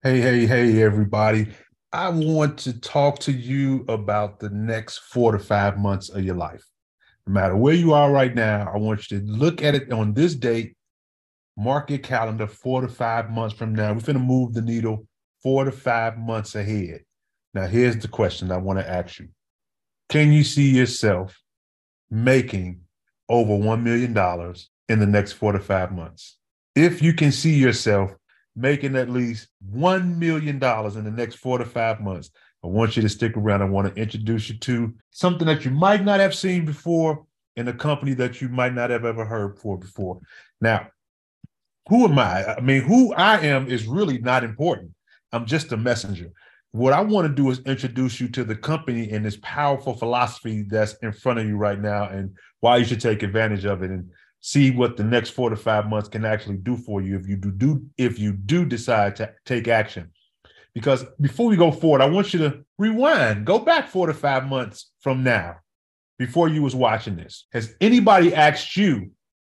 Hey, everybody. I want to talk to you about the next 4 to 5 months of your life. No matter where you are right now, I want you to look at it on this date, mark your calendar 4 to 5 months from now. We're going to move the needle 4 to 5 months ahead. Now, here's the question I want to ask you. Can you see yourself making over $1 million in the next 4 to 5 months? If you can see yourself making at least $1 million in the next 4 to 5 months, I want you to stick around. I want to introduce you to something that you might not have seen before in a company that you might not have ever heard for before. Now, who am I? I mean, who I am is really not important. I'm just a messenger. What I want to do is introduce you to the company and this powerful philosophy that's in front of you right now and why you should take advantage of it and see what the next 4 to 5 months can actually do for you if you do decide to take action. Because before we go forward, I want you to rewind, go back 4 to 5 months from now, before you was watching this. Has anybody asked you,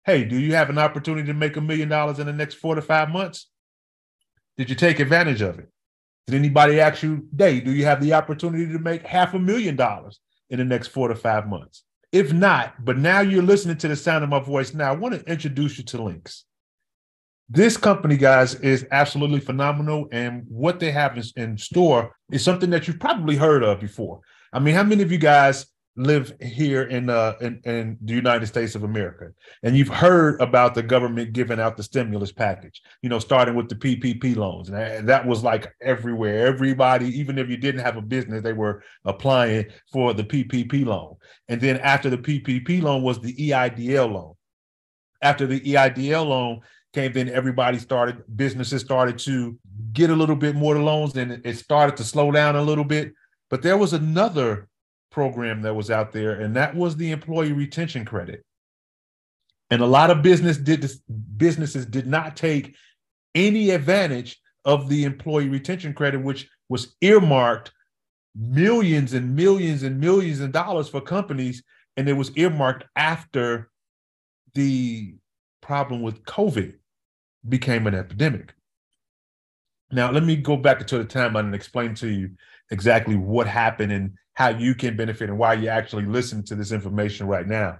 hey, do you have an opportunity to make $1 million in the next 4 to 5 months? Did you take advantage of it? Did anybody ask you, hey, do you have the opportunity to make $500,000 in the next 4 to 5 months? If not, but now you're listening to the sound of my voice now, I want to introduce you to Links. This company, guys, is absolutely phenomenal. And what they have in store is something that you've probably heard of before. I mean, how many of you guys live here in the United States of America, and you've heard about the government giving out the stimulus package, starting with the PPP loans. And that was like everywhere. Everybody, even if you didn't have a business, they were applying for the PPP loan. And then after the PPP loan was the EIDL loan. After the EIDL loan came, then businesses started to get a little bit more loans, and it started to slow down a little bit. But there was another program that was out there, and that was the employee retention credit. And a lot of businesses did not take any advantage of the employee retention credit, which was earmarked millions and millions and millions of dollars for companies. And it was earmarked after the problem with COVID became an epidemic. Now, let me go back into the timeline and explain to you exactly what happened and how you can benefit and why you're actually listening to this information right now.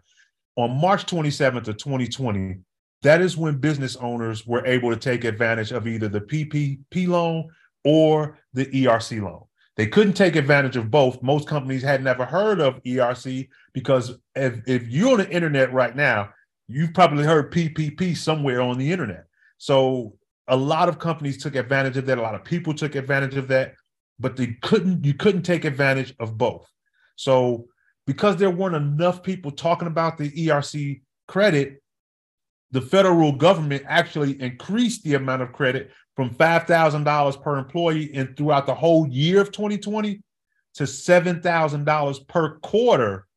On March 27th of 2020, that is when business owners were able to take advantage of either the PPP loan or the ERC loan. They couldn't take advantage of both. Most companies had never heard of ERC because if you're on the internet right now, you've probably heard PPP somewhere on the internet. So a lot of companies took advantage of that. A lot of people took advantage of that, but you couldn't take advantage of both. So because there weren't enough people talking about the ERC credit, the federal government actually increased the amount of credit from $5,000 per employee and throughout the whole year of 2020 to $7,000 per quarter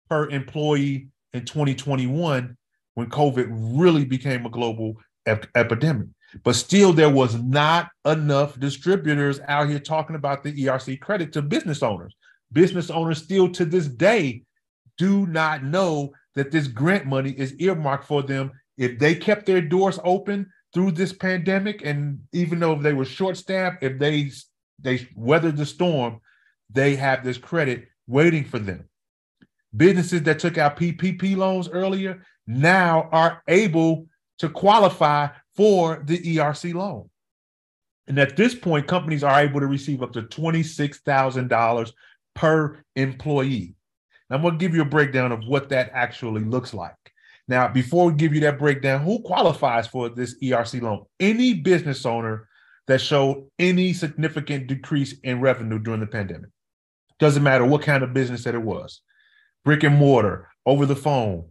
per employee in 2021, when COVID really became a global epidemic. But still, there was not enough distributors out here talking about the ERC credit to business owners. Business owners still to this day do not know that this grant money is earmarked for them. If they kept their doors open through this pandemic, and even though they were short-staffed, if they weathered the storm, they have this credit waiting for them. Businesses that took out PPP loans earlier now are able to qualify for the ERC loan. And at this point, companies are able to receive up to $26,000 per employee. Now, I'm going to give you a breakdown of what that actually looks like. Now, before we give you that breakdown, who qualifies for this ERC loan? Any business owner that showed any significant decrease in revenue during the pandemic. Doesn't matter what kind of business that it was. Brick and mortar, over the phone,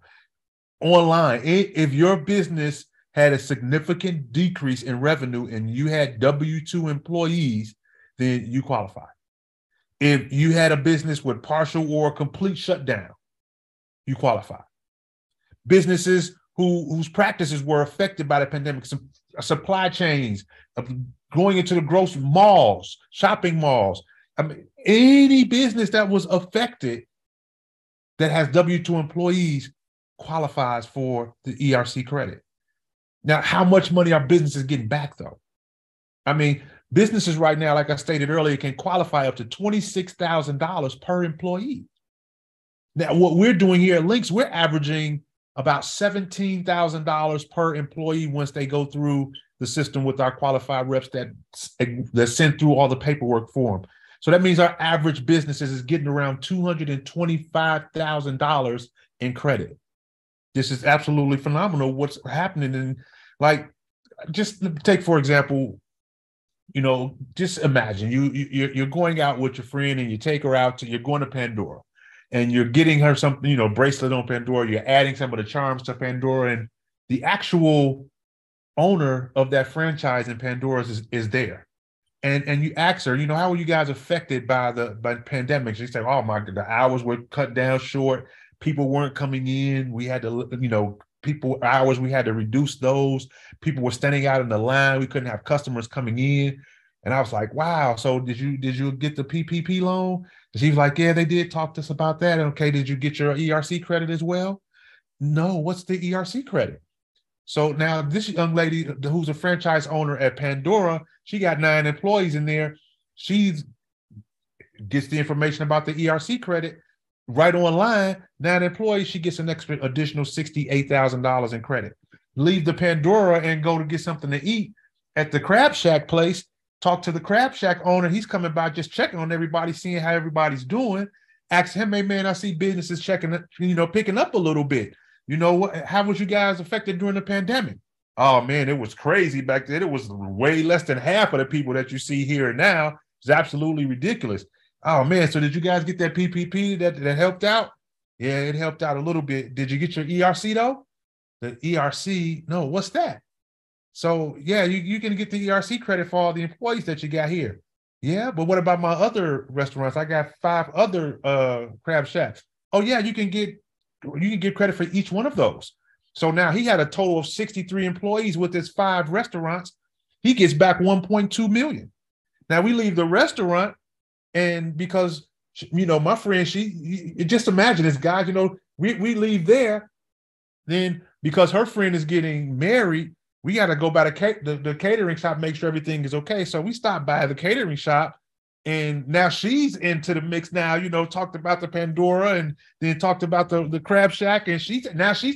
online. If your business had a significant decrease in revenue and you had W-2 employees, then you qualify. If you had a business with partial or complete shutdown, you qualify. Businesses whose practices were affected by the pandemic, supply chains, going into the grocery malls, shopping malls. I mean, any business that was affected that has W-2 employees qualifies for the ERC credit. Now, how much money are businesses getting back, though? I mean, Businesses right now, like I stated earlier, can qualify up to $26,000 per employee. Now, what we're doing here at Links, we're averaging about $17,000 per employee once they go through the system with our qualified reps that send through all the paperwork for them. So that means our average businesses is getting around $225,000 in credit. This is absolutely phenomenal what's happening. And like, just take, for example, just imagine you're going out with your friend and you take her out you're going to Pandora and you're getting her something, bracelet on Pandora. You're adding some of the charms to Pandora, and the actual owner of that franchise in Pandora is there. And you ask her, how were you guys affected by the pandemic? She said, oh my God, the hours were cut down short. People weren't coming in. We had to, hours, we had to reduce those. People were standing out in the line. We couldn't have customers coming in. And I was like, wow. So did you get the PPP loan? And she was like, yeah, they did talk to us about that. Okay, did you get your ERC credit as well? No, what's the ERC credit? So now this young lady who's a franchise owner at Pandora, she got 9 employees in there. She gets the information about the ERC credit right online. 9 employees, she gets an additional $68,000 in credit. Leave the Pandora and go to get something to eat at the Crab Shack place. Talk to the Crab Shack owner. He's coming by just checking on everybody, seeing how everybody's doing. Ask him, hey man, I see businesses picking up a little bit. How was you guys affected during the pandemic? Oh man, it was crazy back then. It was way less than half of the people that you see here and now. It's absolutely ridiculous. Oh man, so did you guys get that PPP that helped out? Yeah, it helped out a little bit. Did you get your ERC though? The ERC, no, what's that? So yeah, you can get the ERC credit for all the employees that you got here. Yeah, but what about my other restaurants? I got 5 other Crab Shacks. Oh yeah, you can get credit for each one of those. So now he had a total of 63 employees with his 5 restaurants. He gets back 1.2 million. Now we leave the restaurant, and because my friend, just imagine this, guys. We leave there, then because her friend is getting married, we got to go by the catering shop, make sure everything is okay. So we stopped by the catering shop, and now she's into the mix now, talked about the Pandora and then talked about the Crab Shack. And she's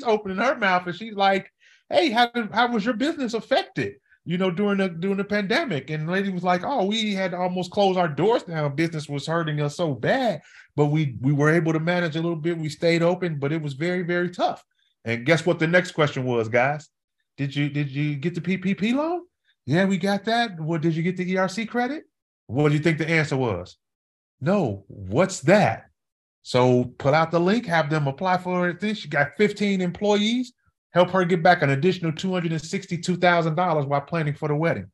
opening her mouth and she's like, hey, how was your business affected, during the pandemic? And the lady was like, oh, we had to almost close our doors down. Business was hurting us so bad, but we were able to manage a little bit. We stayed open, but it was very, very tough. And guess what the next question was, guys? Did you get the PPP loan? Yeah, we got that. Well, did you get the ERC credit? What do you think the answer was? No. What's that? So put out the link, have them apply for it. She got 15 employees, help her get back an additional $262,000 while planning for the wedding.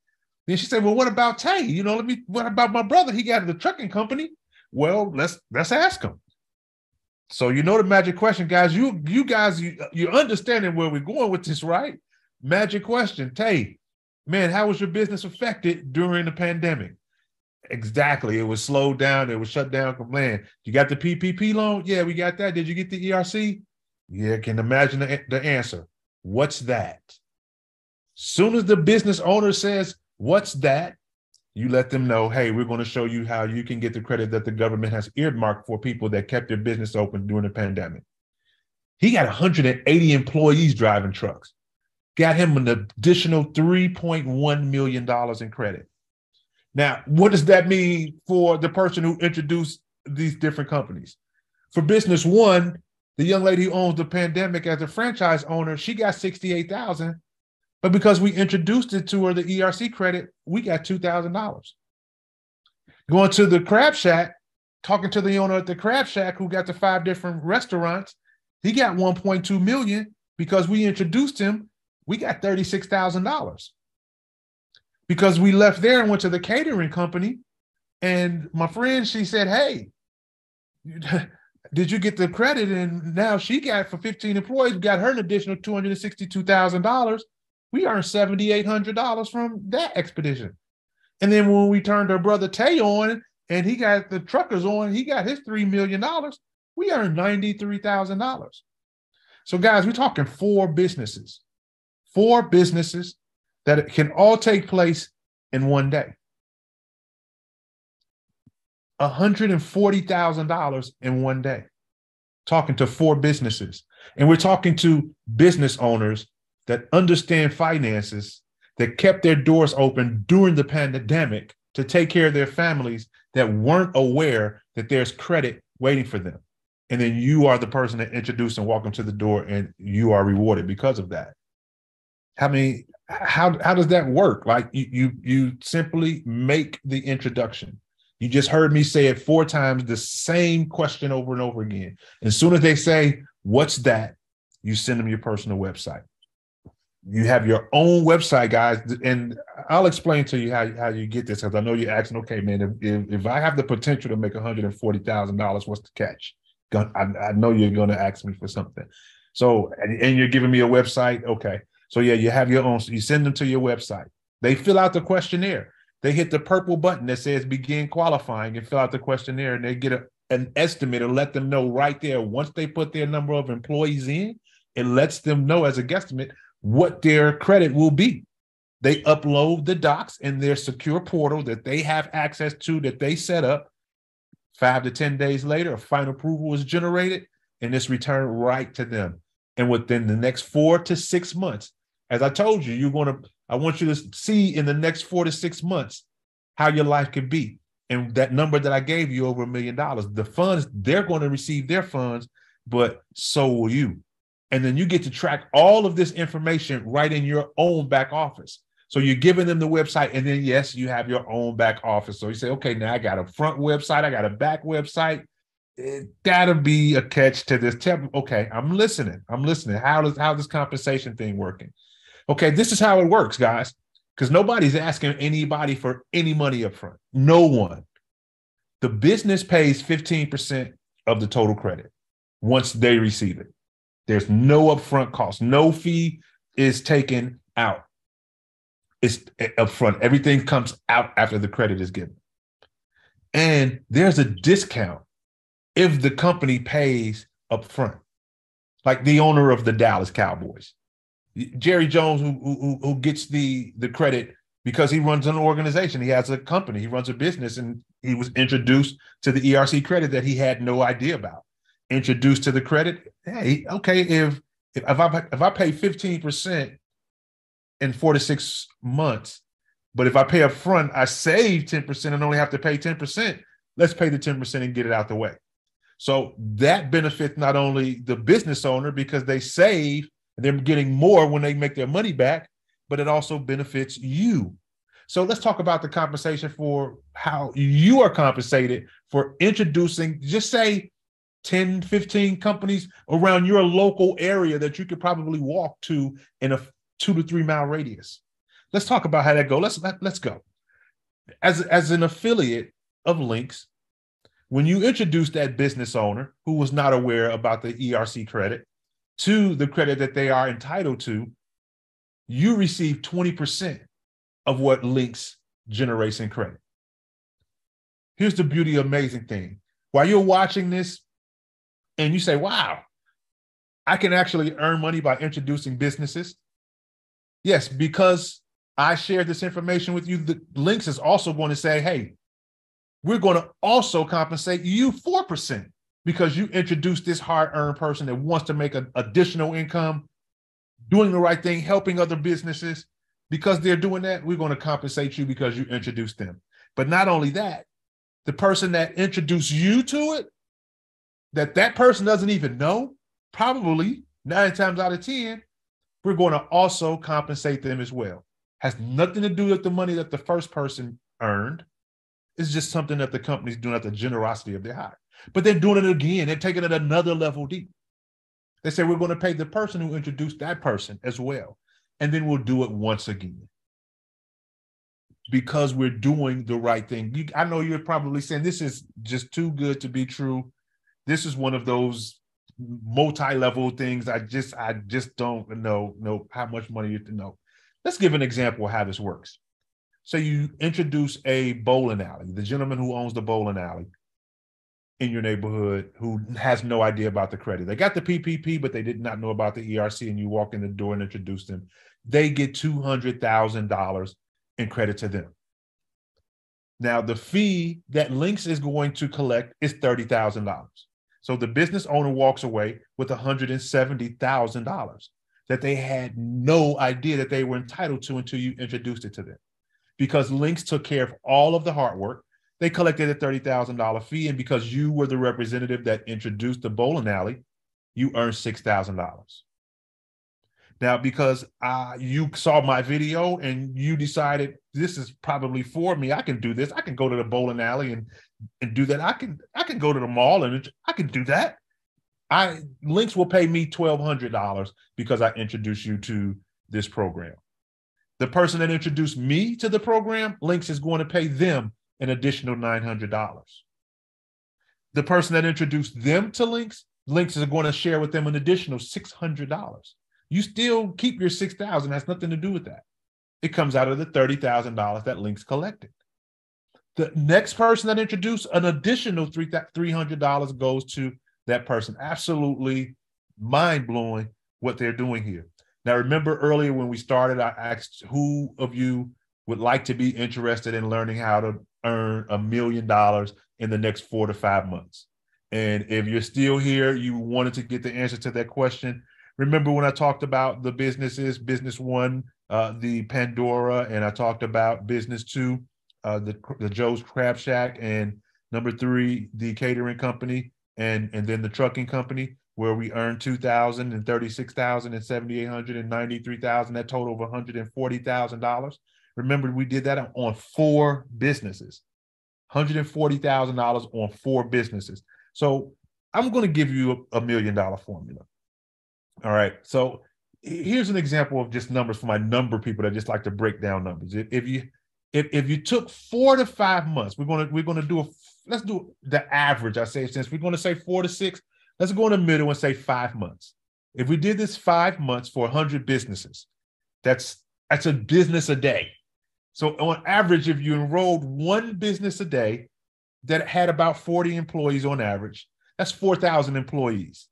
Then she said, well, what about Tay? What about my brother? He got the trucking company. Well, let's ask him. So the magic question, guys, you're understanding where we're going with this, right? Magic question. Tay, man, how was your business affected during the pandemic? Exactly. It was slowed down. It was shut down from land. You got the PPP loan? Yeah, we got that. Did you get the ERC? Yeah, can imagine the answer. What's that? Soon as the business owner says, what's that? You let them know, hey, we're going to show you how you can get the credit that the government has earmarked for people that kept their business open during the pandemic. He got 180 employees driving trucks. Got him an additional $3.1 million in credit. Now, what does that mean for the person who introduced these different companies? For business one, the young lady who owns the pandemic as a franchise owner, she got $68,000, but because we introduced it to her, the ERC credit, we got $2,000. Going to the Crab Shack, talking to the owner at the Crab Shack who got the 5 different restaurants, he got 1.2 million because we introduced him. We got $36,000 because we left there and went to the catering company. And my friend, she said, hey, did you get the credit? And now she got, for 15 employees, we got her an additional $262,000. We earned $7,800 from that expedition. And then when we turned our brother Tay on and he got the truckers on, he got his $3 million. We earned $93,000. So guys, we're talking 4 businesses that can all take place in one day. $140,000 in one day, talking to 4 businesses. And we're talking to business owners that understand finances, that kept their doors open during the pandemic to take care of their families, that weren't aware that there's credit waiting for them. And then you are the person that introduced and walk them to the door, and you are rewarded because of that. I mean, how does that work? Like you simply make the introduction. You just heard me say it 4 times, the same question over and over again. As soon as they say, "What's that?" you send them your personal website. You have your own website, guys, and I'll explain to you how you get this, because I know you're asking, okay, man, if I have the potential to make $140,000, what's the catch? I know you're going to ask me for something. So, and you're giving me a website, okay. So yeah, you have your own, you send them to your website. They fill out the questionnaire. They hit the purple button that says begin qualifying and fill out the questionnaire, and they get an estimate and let them know right there. Once they put their number of employees in, it lets them know as a guesstimate what their credit will be. They upload the docs in their secure portal that they have access to, that they set up. 5 to 10 days later, a final approval is generated, and it's returned right to them. And within the next 4 to 6 months, as I told you, I want you to see in the next 4 to 6 months how your life could be. And that number that I gave you, over $1 million, the funds, they're going to receive their funds, but so will you. And then you get to track all of this information right in your own back office. So you're giving them the website, and then yes, you have your own back office. So you say, okay, now I got a front website, I got a back website. It gotta be a catch to this. Okay, I'm listening. How this compensation thing working? Okay, this is how it works, guys, because nobody's asking anybody for any money up front. No one. The business pays 15% of the total credit once they receive it. There's no upfront cost. No fee is taken out. It's upfront. Everything comes out after the credit is given. And there's a discount if the company pays upfront, like the owner of the Dallas Cowboys, Jerry Jones, who gets the credit because he runs an organization. He has a company. He runs a business, and he was introduced to the ERC credit that he had no idea about. Introduced to the credit. Hey, okay, if I pay 15% in 4 to 6 months, but if I pay up front, I save 10% and only have to pay 10%. Let's pay the 10% and get it out the way. So that benefits not only the business owner because they save and they're getting more when they make their money back, but it also benefits you. So let's talk about the compensation for how you are compensated for introducing, just say, 10, 15 companies around your local area that you could probably walk to in a 2 to 3 mile radius. Let's talk about how that goes. Let's go. As an affiliate of Links, when you introduce that business owner who was not aware about the ERC credit to the credit that they are entitled to, you receive 20% of what Links generates in credit. Here's the beauty, amazing thing. While you're watching this and you say, wow, I can actually earn money by introducing businesses. Yes, because I shared this information with you, the Links is also going to say, hey, we're going to also compensate you 4% because you introduced this hard-earned person that wants to make an additional income, doing the right thing, helping other businesses. Because they're doing that, we're going to compensate you because you introduced them. But not only that, the person that introduced you to it, that person doesn't even know, probably 9 times out of 10, we're going to also compensate them as well. Has nothing to do with the money that the first person earned. It's just something that the company's doing out of the generosity of their heart. But they're doing it again. They're taking it another level deep. They say we're going to pay the person who introduced that person as well. And then we'll do it once again. Because we're doing the right thing. I know you're probably saying this is just too good to be true. This is one of those multi-level things. I just don't know how much money you have to know. Let's give an example of how this works. So you introduce a bowling alley, the gentleman who owns the bowling alley in your neighborhood who has no idea about the credit. They got the PPP, but they did not know about the ERC, and you walk in the door and introduce them. They get $200,000 in credit to them. Now, the fee that Links is going to collect is $30,000. So the business owner walks away with $170,000 that they had no idea that they were entitled to until you introduced it to them. Because Links took care of all of the hard work, they collected a $30,000 fee. And because you were the representative that introduced the bowling alley, you earned $6,000. Now, because you saw my video and you decided this is probably for me, I can do this. I can go to the bowling alley and do that. I can go to the mall and I can do that. Links will pay me $1,200 because I introduced you to this program. The person that introduced me to the program, Links is going to pay them an additional $900. The person that introduced them to Links is going to share with them an additional $600. You still keep your $6,000. Has nothing to do with that. It comes out of the $30,000 that Links collected. The next person that introduced an additional $300 goes to that person. Absolutely mind-blowing what they're doing here. Now, remember earlier when we started, I asked who of you would like to be interested in learning how to earn $1 million in the next 4 to 5 months. And if you're still here, you wanted to get the answer to that question. Remember when I talked about the businesses, business one, the Pandora, and I talked about business two, the Joe's Crab Shack, and number 3, the catering company, and then the trucking company, where we earned $2,000 and $36,000 and $7,800 and $93,000, that total of $140,000. Remember, we did that on 4 businesses, $140,000 on 4 businesses. So I'm going to give you $1 million formula. All right. So here's an example of just numbers for my number people that just like to break down numbers. If you took 4 to 5 months, let's do the average. I say, since we're going to say 4 to 6, let's go in the middle and say 5 months. If we did this 5 months for 100 businesses, that's a business a day. So on average, if you enrolled 1 business a day that had about 40 employees on average, that's 4,000 employees.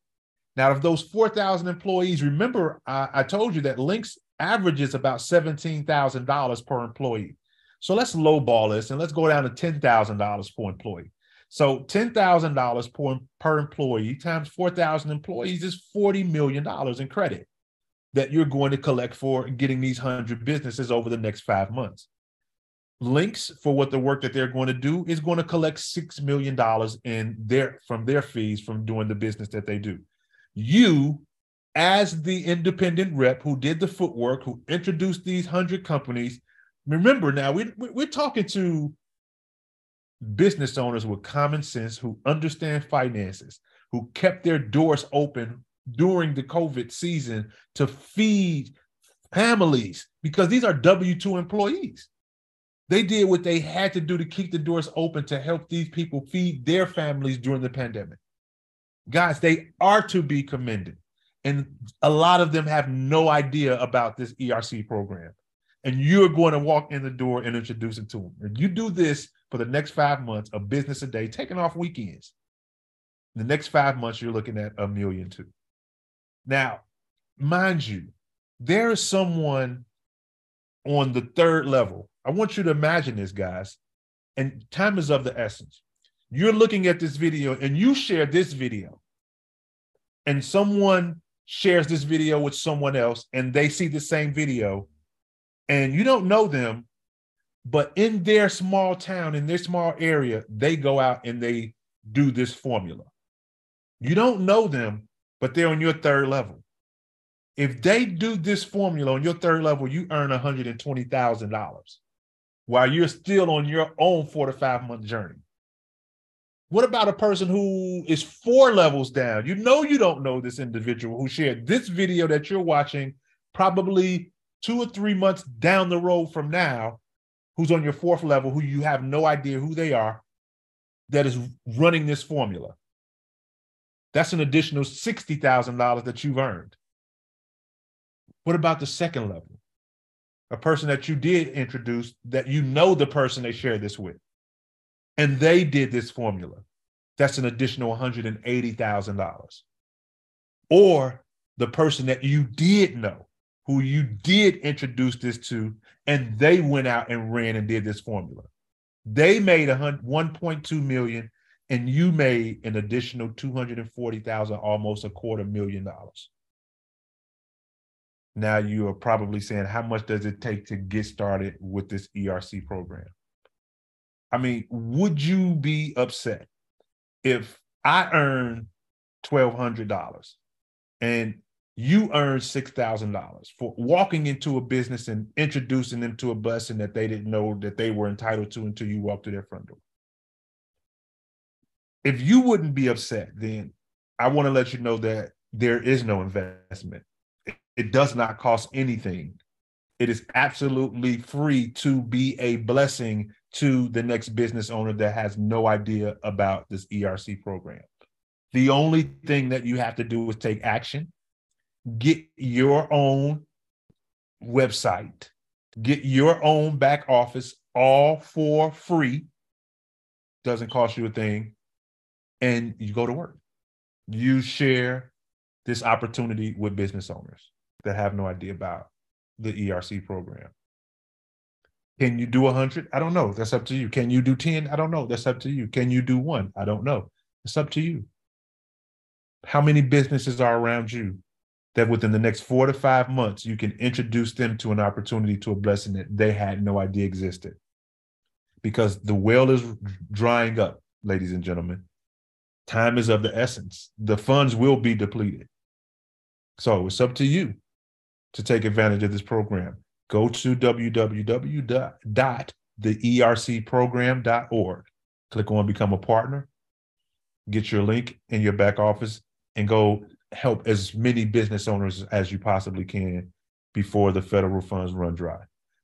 Now, of those 4,000 employees, remember, I told you that Links averages about $17,000 per employee. So let's lowball this and let's go down to $10,000 per employee. So $10,000 per employee times 4,000 employees is $40 million in credit that you're going to collect for getting these 100 businesses over the next 5 months. Links, for what the work that they're going to do, is going to collect $6 million from their fees from doing the business that they do. You, as the independent rep who did the footwork, who introduced these 100 companies, remember now, we're talking to business owners with common sense, who understand finances, who kept their doors open during the COVID season to feed families, because these are W-2 employees. They did what they had to do to keep the doors open to help these people feed their families during the pandemic. Guys, they are to be commended. And a lot of them have no idea about this ERC program. And you're going to walk in the door and introduce it to them. And you do this for the next 5 months, a business a day, taking off weekends. The next 5 months, you're looking at $1.2 million. Now, mind you, there is someone on the 3rd level. I want you to imagine this, guys, and time is of the essence. You're looking at this video and you share this video, and someone shares this video with someone else and they see the same video, and you don't know them, but in their small town, in their small area, they go out and they do this formula. You don't know them, but they're on your 3rd level. If they do this formula on your 3rd level, you earn $120,000 while you're still on your own 4 to 5 month journey. What about a person who is 4 levels down? You don't know this individual who shared this video that you're watching probably 2 or 3 months down the road from now, who's on your 4th level, who you have no idea who they are, that is running this formula. That's an additional $60,000 that you've earned. What about the 2nd level? A person that you did introduce, that you know the person they shared this with, and they did this formula. That's an additional $180,000. Or the person that you did know, who you did introduce this to, and they went out and ran and did this formula. They made 1.2 million, and you made an additional 240,000, almost $250,000. Now you are probably saying, how much does it take to get started with this ERC program? I mean, would you be upset if I earn $1,200 and you earn $6,000 for walking into a business and introducing them to a blessing that they didn't know that they were entitled to until you walked to their front door? If you wouldn't be upset, then I want to let you know that there is no investment. It does not cost anything. It is absolutely free to be a blessing to the next business owner that has no idea about this ERC program. The only thing that you have to do is take action, get your own website, get your own back office, all for free. Doesn't cost you a thing. And you go to work. You share this opportunity with business owners that have no idea about the ERC program. Can you do 100? I don't know. That's up to you. Can you do 10? I don't know. That's up to you. Can you do 1? I don't know. It's up to you. How many businesses are around you that within the next 4 to 5 months, you can introduce them to an opportunity, to a blessing that they had no idea existed? Because the well is drying up, ladies and gentlemen. Time is of the essence. The funds will be depleted. So it's up to you to take advantage of this program. Go to www.theercprogram.org. Click on Become a Partner. Get your link in your back office and go help as many business owners as you possibly can before the federal funds run dry.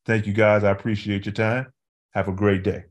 Thank you, guys. I appreciate your time. Have a great day.